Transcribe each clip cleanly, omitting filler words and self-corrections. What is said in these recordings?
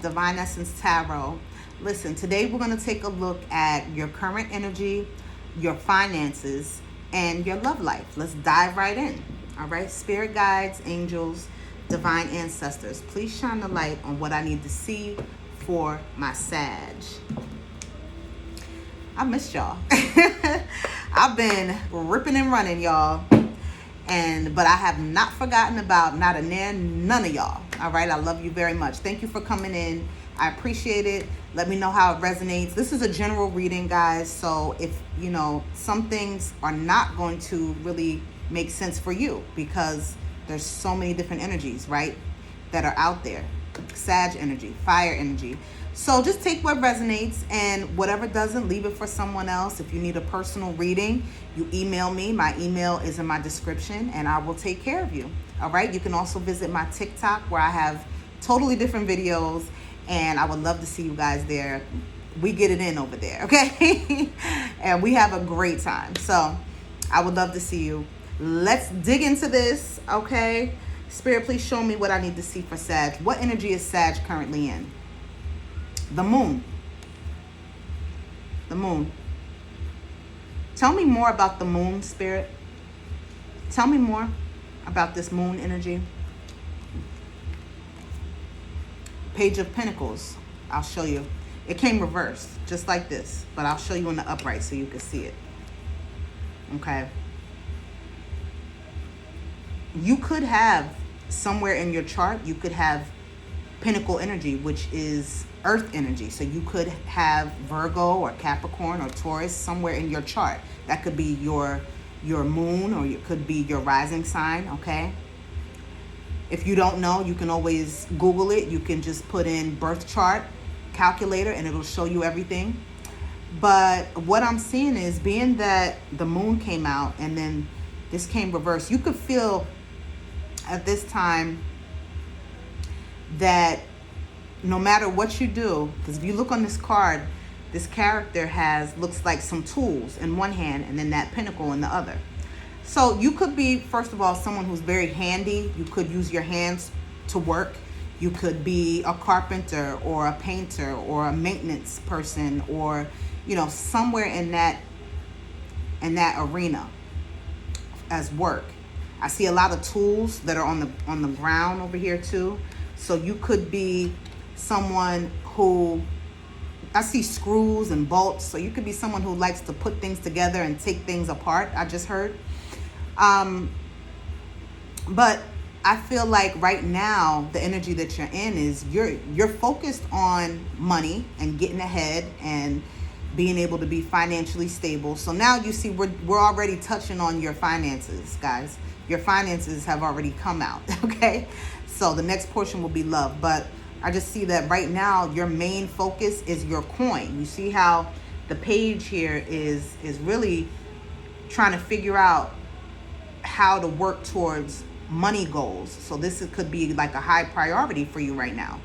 at Divine Essence Tarot. Listen, today we're going to take a look at your current energy, your finances, and your love life. Let's dive right in. All right, spirit guides, angels, divine ancestors, please shine the light on what I need to see for my Sag. I missed y'all. I've been ripping and running, y'all. But I have not forgotten about none of y'all. All right, I love you very much. Thank you for coming in. I appreciate it. Let me know how it resonates. This is a general reading, guys. So if, some things are not going to really make sense for you because there's so many different energies, right, that are out there. Sag energy, fire energy. So just take what resonates, and whatever doesn't, leave it for someone else. If you need a personal reading, you email me. My email is in my description, and I will take care of you. All right. You can also visit my TikTok, where I have totally different videos, and I would love to see you guys there. We get it in over there, okay? And we have a great time. So I would love to see you. Let's dig into this, okay? Spirit, please show me what I need to see for Sag. What energy is Sag currently in? The moon. The moon. Tell me more about the moon, Spirit. Tell me more about this moon energy. Page of Pentacles. I'll show you. It came reversed, just like this, but I'll show you in the upright so you can see it. Okay. You could have somewhere in your chart, you could have Pentacle energy, which is earth energy. So you could have Virgo or Capricorn or Taurus somewhere in your chart. That could be your moon, or it could be your rising sign, okay? If you don't know, you can always Google it. You can just put in birth chart calculator and it'll show you everything. But what I'm seeing is, being that the moon came out and then this came reversed, you could feel at this time that no matter what you do, because if you look on this card, this character looks like some tools in one hand and then that pentacle in the other. So you could be, first of all, someone who's very handy. You could use your hands to work. You could be a carpenter or a painter or a maintenance person, or, somewhere in that arena as work. I see a lot of tools that are on the ground over here too. So you could be someone who, I see screws and bolts. So you could be someone who likes to put things together and take things apart, I just heard. But I feel like right now the energy that you're in is you're focused on money and getting ahead and being able to be financially stable. So now you see we're already touching on your finances, guys. Your finances have already come out, okay? So the next portion will be love. But I just see that right now your main focus is your coin. You see how the page here is really trying to figure out how to work towards money goals. So this could be like a high priority for you right now.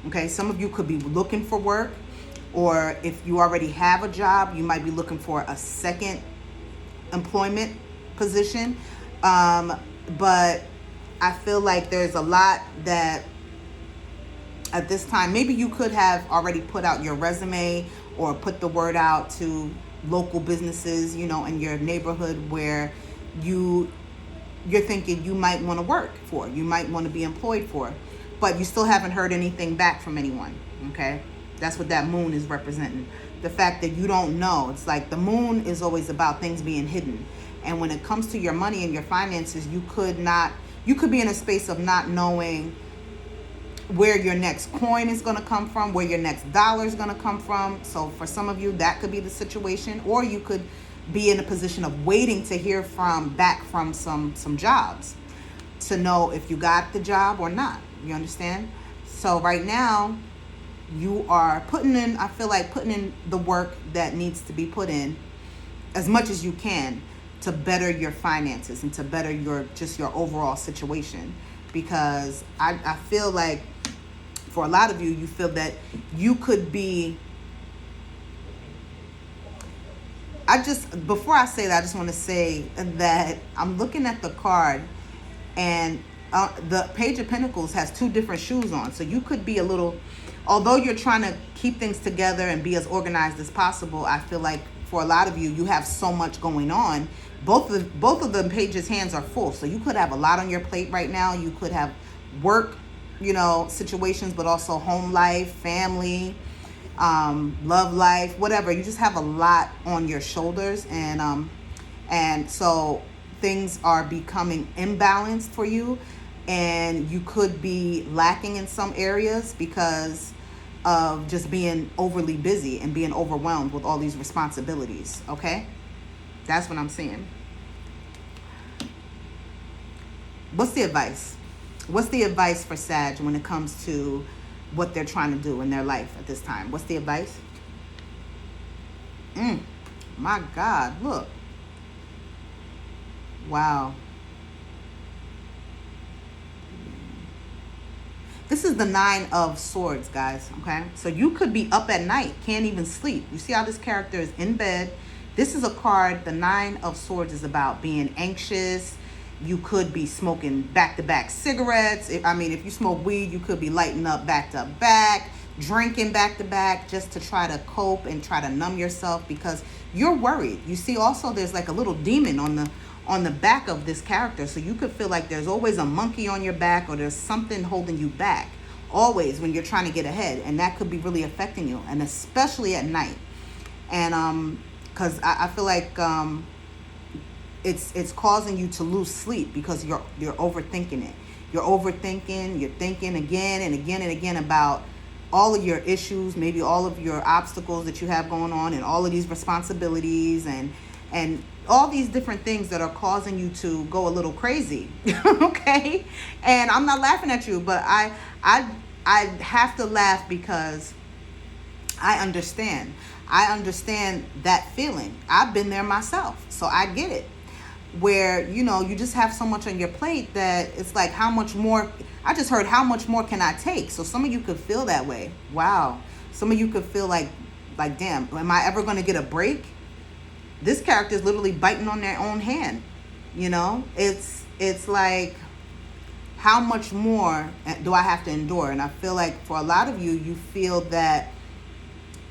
Okay, some of you could be looking for work, or if you already have a job, you might be looking for a second employment position. But I feel like there's a lot that at this time, maybe you could have already put out your resume or put the word out to local businesses, in your neighborhood where you're thinking you might want to work for, you might want to be employed for, but you still haven't heard anything back from anyone, okay? That's what that moon is representing. The fact that you don't know. It's like the moon is always about things being hidden. And when it comes to your money and your finances, you could be in a space of not knowing where your next coin is going to come from, where your next dollar is going to come from. So for some of you, that could be the situation. Or you could be in a position of waiting to hear back from some jobs to know if you got the job or not. You understand? So right now, you are putting in the work that needs to be put in as much as you can to better your finances and to better your overall situation. Because I feel like for a lot of you, you feel that you could be, before I say that, I just want to say that I'm looking at the card, and the Page of Pentacles has two different shoes on. So you could be a little although you're trying to keep things together and be as organized as possible, I feel like for a lot of you, you have so much going on. Both of the pages' hands are full. So you could have a lot on your plate right now. You could have work, situations, but also home life, family, love life, whatever. You just have a lot on your shoulders, and so things are becoming imbalanced for you, and you could be lacking in some areas because of just being overly busy and being overwhelmed with all these responsibilities. Okay, that's what I'm seeing. What's the advice? What's the advice for Sag when it comes to what they're trying to do in their life at this time? What's the advice? My God, look. Wow. This is the 9 of Swords, guys, okay? So you could be up at night, can't even sleep. You see how this character is in bed? This is a card, the 9 of Swords is about being anxious. You could be smoking back-to-back cigarettes. If you smoke weed, you could be lighting up back-to-back, drinking back-to-back just to try to cope and try to numb yourself because you're worried. You see also there's like a little demon on the back of this character. So you could feel like there's always a monkey on your back or there's something holding you back always when you're trying to get ahead. And that could be really affecting you, and especially at night. And because I feel like it's causing you to lose sleep because you're overthinking it. You're overthinking, you're thinking again and again and again about all of your issues, maybe all of your obstacles that you have going on and all of these responsibilities and all these different things that are causing you to go a little crazy. Okay? And I'm not laughing at you, but I have to laugh because I understand. I understand that feeling. I've been there myself, so I get it. Where, you just have so much on your plate that it's like, how much more? I just heard, how much more can I take? So some of you could feel that way. Wow. Some of you could feel like, damn, am I ever going to get a break? This character is literally biting on their own hand. It's like, how much more do I have to endure? And I feel like for a lot of you, you feel that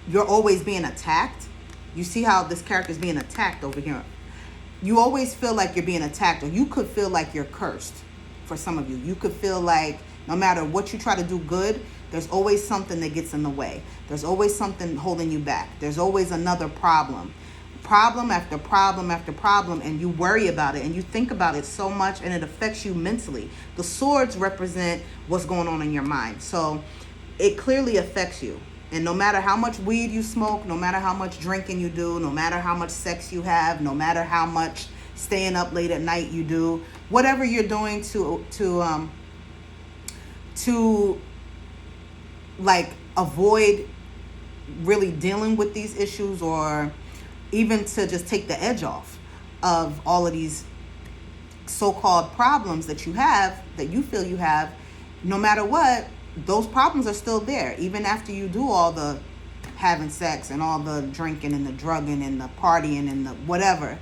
you're always being attacked. You see how this character is being attacked over here. You always feel like you're being attacked, or you could feel like you're cursed. For some of you, you could feel like no matter what you try to do good, there's always something that gets in the way. There's always something holding you back. There's always another problem after problem after problem, and you worry about it and you think about it so much, and it affects you mentally. The swords represent what's going on in your mind, so it clearly affects you. And no matter how much weed you smoke, no matter how much drinking you do, no matter how much sex you have, no matter how much staying up late at night you do, whatever you're doing to like avoid really dealing with these issues, or even to just take the edge off of all of these so-called problems that you have, that you feel you have, no matter what, those problems are still there. Even after you do all the having sex and all the drinking and the drugging and the partying and the whatever,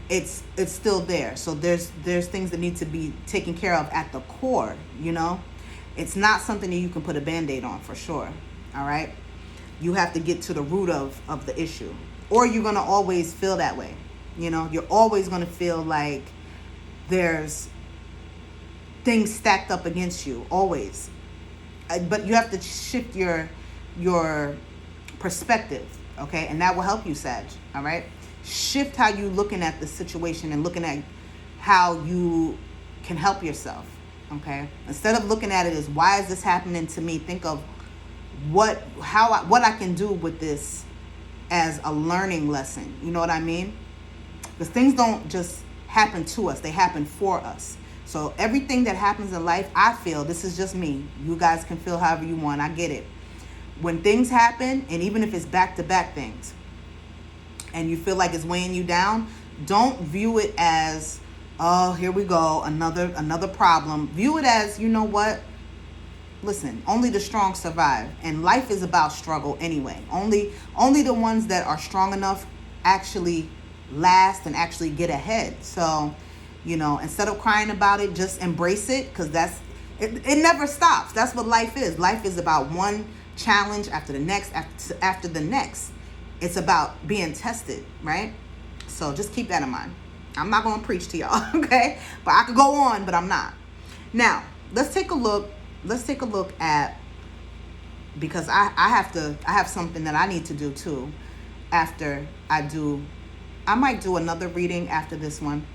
it's still there. So there's things that need to be taken care of at the core, It's not something that you can put a Band-Aid on, for sure. All right? You have to get to the root of the issue, or you're going to always feel that way. You're always going to feel like there's things stacked up against you, always. But you have to shift your perspective, okay? And that will help you, Sag, all right? Shift how you're looking at the situation and looking at how you can help yourself, okay? Instead of looking at it as, why is this happening to me? Think of what I can do with this as a learning lesson. You know what I mean? Because things don't just happen to us. They happen for us. So everything that happens in life, I feel, this is just me. You guys can feel however you want. I get it. When things happen, and even if it's back-to-back things, and you feel like it's weighing you down, don't view it as, oh, here we go, another problem. View it as, you know what? Listen, only the strong survive. And life is about struggle anyway. Only the ones that are strong enough actually last and actually get ahead. So, instead of crying about it, just embrace it, because it never stops. That's what life is. Life is about one challenge after the next, after the next. It's about being tested, right? So just keep that in mind. I'm not going to preach to y'all, okay? But I could go on, but I'm not. Now, let's take a look. Let's take a look at, because I have something that I need to do too after I might do another reading after this one.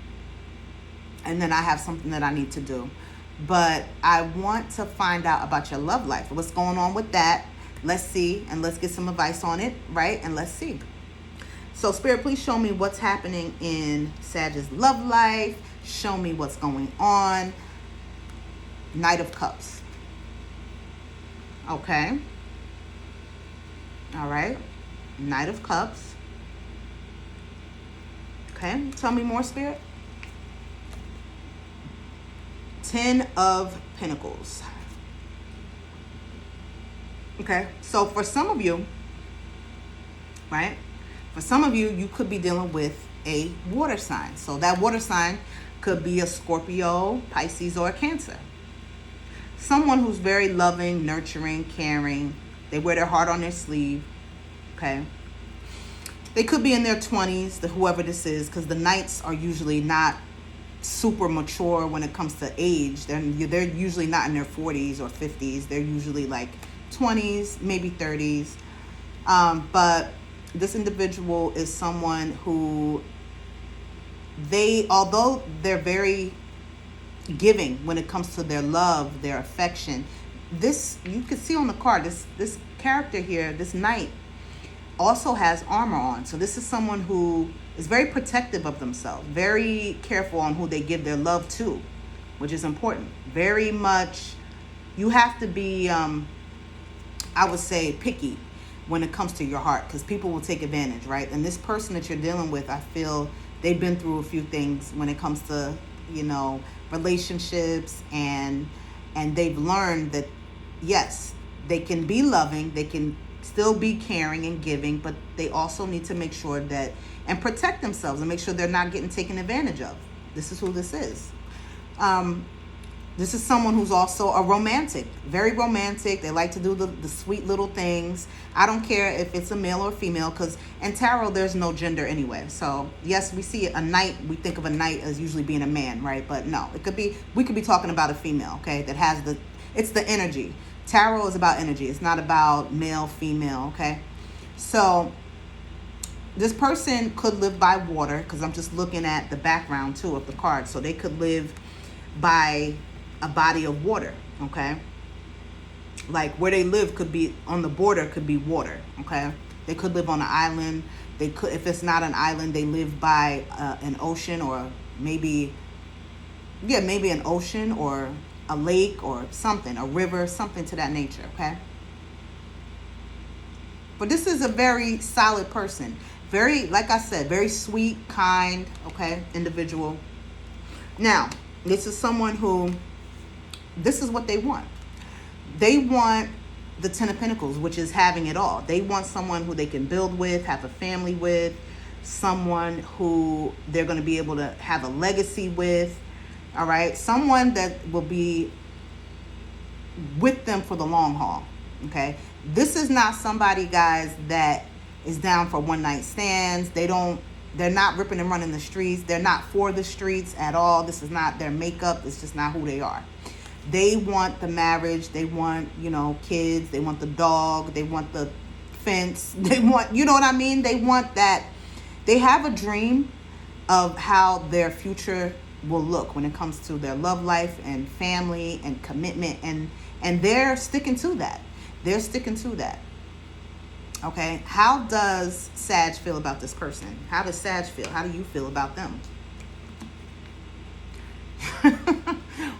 And then I have something that I need to do. But I want to find out about your love life. What's going on with that? Let's see, and let's get some advice on it, right? And let's see. So Spirit, please show me what's happening in Sag's love life. Show me what's going on. Knight of Cups. Okay. All right. Knight of Cups. Okay. Tell me more, Spirit. 10 of Pentacles. Okay. So for some of you, right? For some of you, you could be dealing with a water sign. So that water sign could be a Scorpio, Pisces, or a Cancer. Someone who's very loving, nurturing, caring. They wear their heart on their sleeve. Okay. They could be in their 20s, whoever this is, because the Knights are usually not super mature when it comes to age. They're usually not in their 40s or 50s. They're usually like 20s, maybe 30s. But this individual is someone who although they're very giving when it comes to their love, their affection. This, you can see on the card, this character here, this knight, also has armor on. So this is someone who is very protective of themselves, very careful on who they give their love to, which is important. Very much, you have to be, I would say, picky when it comes to your heart, because people will take advantage, right? And this person that you're dealing with, I feel they've been through a few things when it comes to, relationships, and they've learned that, yes, they can be loving, they can still be caring and giving, but they also need to make sure that, and protect themselves and make sure they're not getting taken advantage of. This is who this is. This is someone who's also a romantic, very romantic. They like to do the sweet little things. I don't care if it's a male or female, because in tarot, there's no gender anyway. So yes, we see a knight. We think of a knight as usually being a man, right? But no, we could be talking about a female, okay? That has it's the energy. Tarot is about energy. It's not about male, female, okay? So this person could live by water, because I'm just looking at the background too of the card. So they could live by a body of water, okay? Like where they live could be on the border, could be water, okay? They could live on an island. They could, if it's not an island, they live by an ocean, or maybe an ocean or a lake or something, a river, something to that nature, okay? But this is a very solid person. Very, like I said, very sweet, kind, okay, individual. Now, this is someone who, this is what they want. They want the 10 of Pentacles, which is having it all. They want someone who they can build with, have a family with, someone who they're going to be able to have a legacy with, all right? Someone that will be with them for the long haul, okay? This is not somebody, guys, that is down for one night stands. They're not ripping and running the streets. They're not for the streets at all. This is not their makeup. It's just not who they are. They want the marriage. They want, kids. They want the dog. They want the fence. They want, you know what I mean? They want that. They have a dream of how their future will look when it comes to their love life and family and commitment. And they're sticking to that. They're sticking to that. Okay, how does Sag feel about this person? How does Sag feel? How do you feel about them?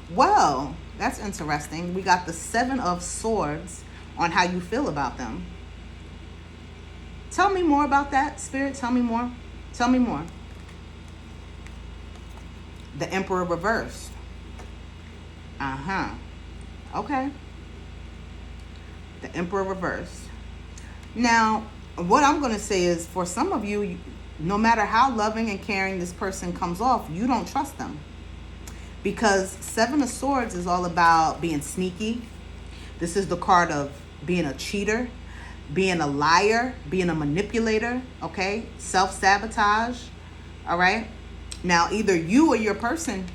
Well, that's interesting. We got the 7 of Swords on how you feel about them. Tell me more about that, Spirit. Tell me more. Tell me more. The Emperor reversed. Okay. The Emperor reversed. Now, what I'm going to say is, for some of you, no matter how loving and caring this person comes off, you don't trust them. Because 7 of Swords is all about being sneaky. This is the card of being a cheater, being a liar, being a manipulator, okay? Self-sabotage, all right? Now, either you or your person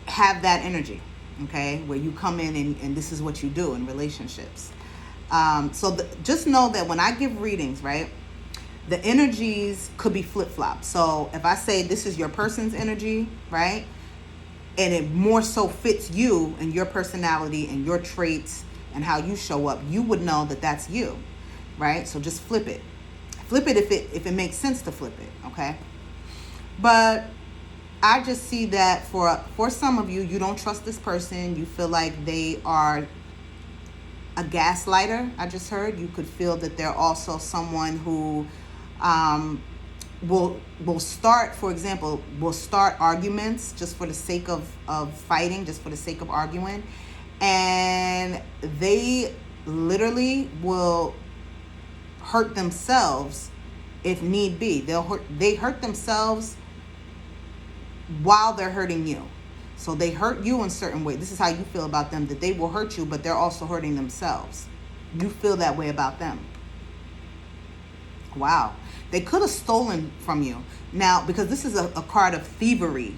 have that energy, okay? Where you come in and this is what you do in relationships. Just know that when I give readings, right, the energies could be flip-flopped. So if I say this is your person's energy, right, and it more so fits you and your personality and your traits and how you show up, you would know that that's you, right? So just flip it. Flip it if it makes sense to flip it, okay? But I just see that for some of you, you don't trust this person. You feel like they are a gaslighter. I just heard you could feel that they're also someone who will start, for example, will start arguments just for the sake of fighting, just for the sake of arguing. And they literally will hurt themselves if need be. They hurt themselves while they're hurting you. So they hurt you in certain way. This is how you feel about them, that they will hurt you, but they're also hurting themselves. You feel that way about them. Wow. They could have stolen from you. Now, because this is a card of thievery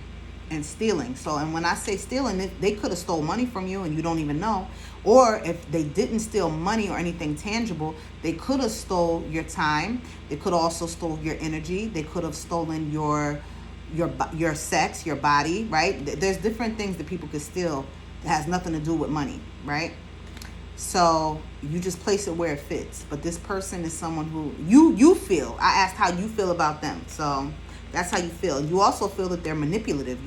and stealing. So, and when I say stealing, they could have stole money from you and you don't even know. Or if they didn't steal money or anything tangible, they could have stole your time. They could have also stole your energy. They could have stolen your sex, your body, right? There's different things that people could steal that has nothing to do with money, right? So you just place it where it fits. But this person is someone who you feel. I asked how you feel about them. So that's how you feel. You also feel that they're manipulative.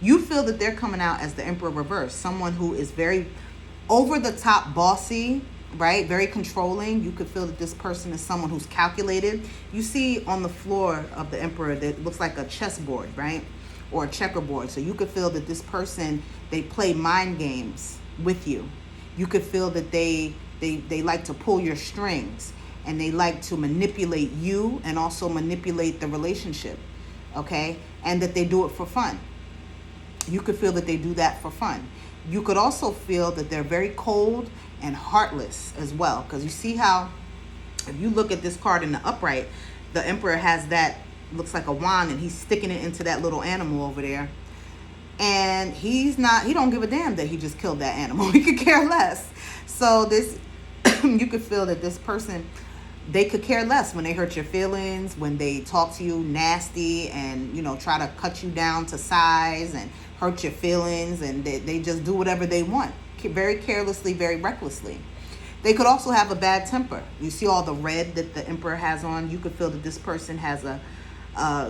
You feel that they're coming out as the Emperor reverse. Someone who is very over the top bossy, right? Very controlling. You could feel that this person is someone who's calculated. You see on the floor of the Emperor that looks like a chessboard, right? Or a checkerboard. So you could feel that this person, they play mind games with you. You could feel that they like to pull your strings and they like to manipulate you and also manipulate the relationship, okay? And that they do it for fun. You could feel that they do that for fun. You could also feel that they're very cold and heartless as well. Because you see how, if you look at this card in the upright, the Emperor has that, looks like a wand, and he's sticking it into that little animal over there. And he don't give a damn that he just killed that animal. He could care less. So this, you could feel that this person, they could care less when they hurt your feelings, when they talk to you nasty and, try to cut you down to size and hurt your feelings, and they just do whatever they want, very carelessly, very recklessly. They could also have a bad temper. You see all the red that the Emperor has on. You could feel that this person has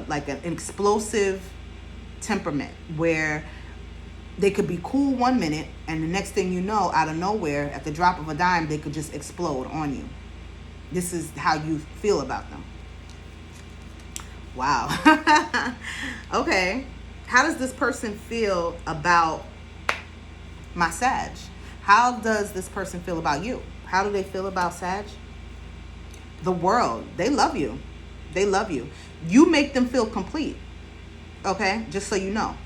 like an explosive temperament where they could be cool 1 minute and the next thing you know, out of nowhere, at the drop of a dime, they could just explode on you. This is how you feel about them. Wow. Okay. How does this person feel about my Sag? How does this person feel about you? How do they feel about Sag? The world. They love you. They love you. You make them feel complete. Okay? Just so you know.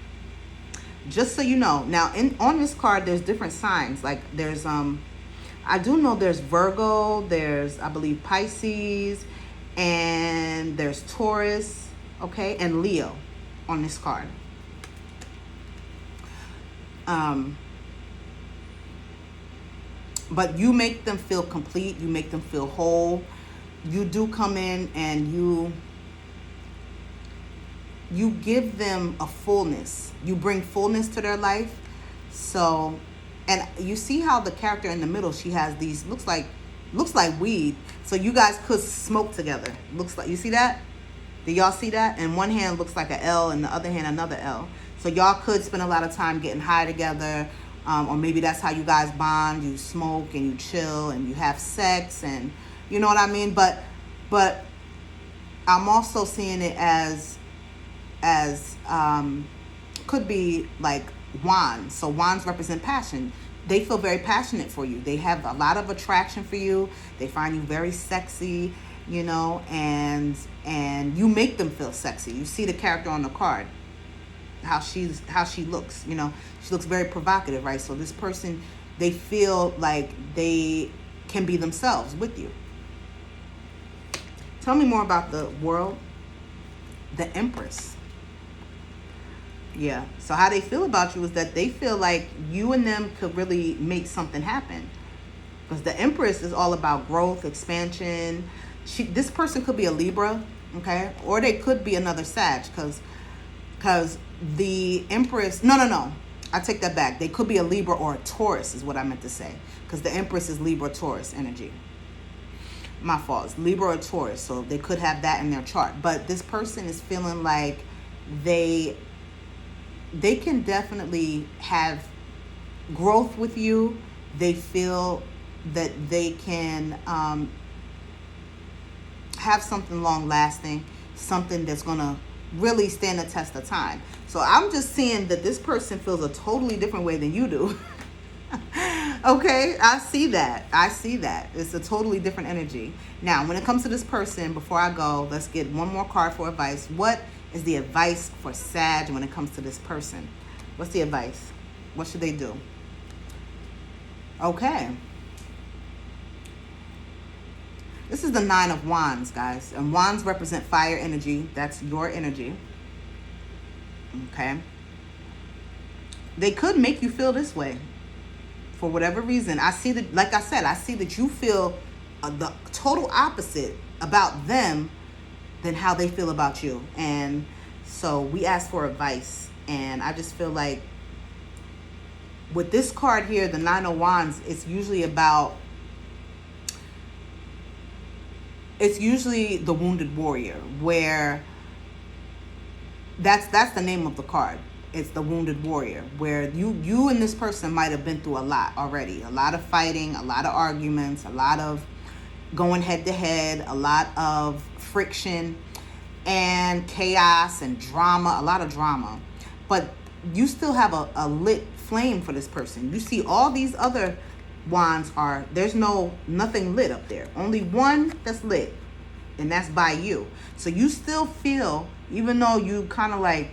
Just so you know. Now, on this card, there's different signs. Like, there's, I do know there's Virgo, there's, I believe, Pisces, and there's Taurus, okay, and Leo on this card. But you make them feel complete. You make them feel whole. You do come in and you give them a fullness. You bring fullness to their life. So, and you see how the character in the middle, she has these, looks like weed. So you guys could smoke together. Looks like, you see that? Do y'all see that? And one hand looks like an L and the other hand another L. So y'all could spend a lot of time getting high together. Or maybe that's how you guys bond. You smoke and you chill and you have sex, and you know what I mean? But I'm also seeing it as could be like wands. So wands represent passion. They feel very passionate for you. They have a lot of attraction for you. They find you very sexy, and you make them feel sexy. You see the character on the card, how she looks, she looks very provocative, right? So this person, they feel like they can be themselves with you. Tell me more about the World. The Empress. Yeah. So how they feel about you is that they feel like you and them could really make something happen. Because the Empress is all about growth, expansion. This person could be a Libra, okay? Or they could be another Sag, because the Empress... No. I take that back. They could be a Libra or a Taurus is what I meant to say. Because the Empress is Libra-Taurus energy. My fault. It's Libra or Taurus, so they could have that in their chart. But this person is feeling like they can definitely have growth with you. They feel that they can have something long lasting, something that's gonna really stand the test of time. So I'm just seeing that this person feels a totally different way than you do. Okay, I see that. It's a totally different energy. Now, when it comes to this person, before I go, let's get one more card for advice. What is the advice for Sag when it comes to this person? What's the advice? What should they do? Okay. This is the 9 of Wands, guys. And Wands represent fire energy. That's your energy. Okay. They could make you feel this way. For whatever reason, I see that, like I said, I see that you feel the total opposite about them than how they feel about you. And so we asked for advice. And I just feel like with this card here, the 9 of Wands, it's usually the wounded warrior, where that's the name of the card. It's the wounded warrior, where you and this person might have been through a lot already. A lot of fighting, a lot of arguments, a lot of going head to head, a lot of friction and chaos and drama, a lot of drama. But you still have a lit flame for this person. You see all these other wands there's nothing lit up there. Only one that's lit, and that's by you. So you still feel, even though you kind of like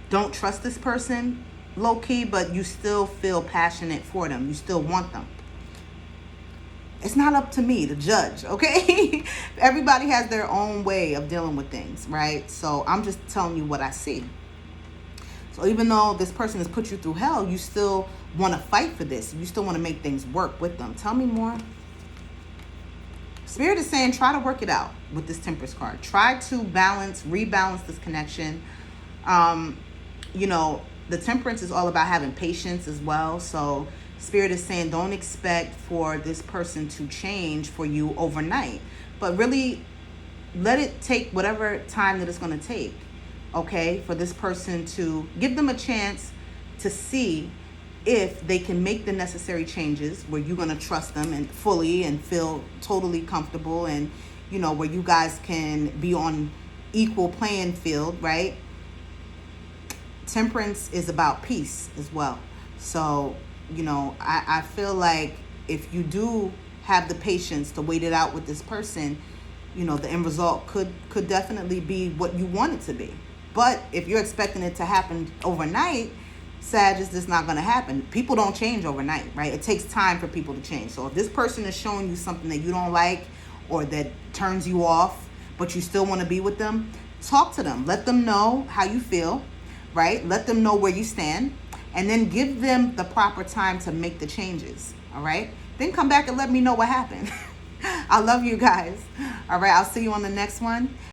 don't trust this person low key, but you still feel passionate for them. You still want them. It's not up to me to judge, okay? Everybody has their own way of dealing with things, right? So I'm just telling you what I see. So even though this person has put you through hell, you still want to fight for this. You still want to make things work with them. Tell me more. Spirit is saying try to work it out with this Temperance card. Try to rebalance this connection. The Temperance is all about having patience as well. So Spirit is saying don't expect for this person to change for you overnight, but really let it take whatever time that it's going to take, okay, for this person to give them a chance to see if they can make the necessary changes where you're going to trust them and fully and feel totally comfortable, and where you guys can be on equal playing field, right? Temperance is about peace as well. So I feel like if you do have the patience to wait it out with this person, the end result could definitely be what you want it to be. But if you're expecting it to happen overnight, Sag, is just not going to happen. People don't change overnight, right? It takes time for people to change. So if this person is showing you something that you don't like or that turns you off, but you still want to be with them, talk to them. Let them know how you feel, right? Let them know where you stand, and then give them the proper time to make the changes, all right? Then come back and let me know what happened. I love you guys. All right, I'll see you on the next one.